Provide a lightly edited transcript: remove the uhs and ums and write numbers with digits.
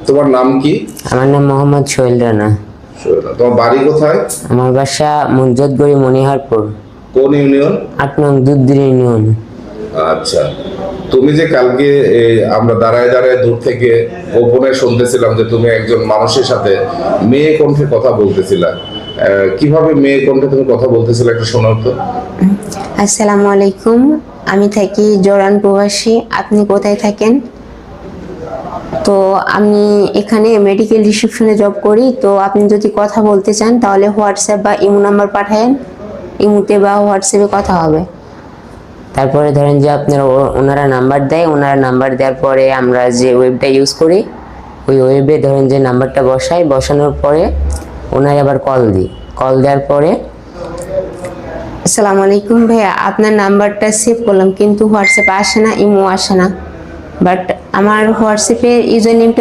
তোমার নাম কি? আমার নাম মোহাম্মদ সোহেল রানা। তোমার বাড়ি কোথায়? আমার বাসা মুঞ্জতগড়ি মনিহারপুর। কোন ইউনিয়ন? 8 নং দুধদির ইউনিয়ন। আচ্ছা, তুমি যে কালকে আমরা দাঁড়ায় দাঁড়ায় দূর থেকে গোপনে শুনতেছিলাম যে তুমি একজন মানুষের সাথে মেয়ে কণ্ঠে কথা বলতেছিলা, কিভাবে মেয়ে কণ্ঠে তুমি কথা বলতেছিলে একটু শোনাও তো। আসসালামু আলাইকুম, আমি থাকি জর্ডান প্রবাসী। আপনি কোথায় থাকেন? তো আমি এখানে মেডিকেল রিসেপশনে জব করি। তো আপনি যদি কথা বলতে চান তাহলে হোয়াটসঅ্যাপ বা ইমো নাম্বার পাঠায়েন, ইমোতে বা হোয়াটসঅ্যাপে কথা হবে। তারপরে ধরেন যে আপনারা ওনারা নাম্বার দেয়, ওনারা নাম্বার দেওয়ার পরে আমরা যে ওয়েবটা ইউজ করি ওই ওয়েবে ধরেন যে নাম্বারটা বসাই, বসানোর পরে ওনারা আবার কল দিই, কল দেওয়ার পরে আসসালামু আলাইকুম ভাইয়া, আপনার নাম্বারটা সেভ করলাম কিন্তু হোয়াটসঅ্যাপে আসে না, ইমো আসে না। বাট আমার হোয়াটসঅ্যাপের ইউজার নেমটা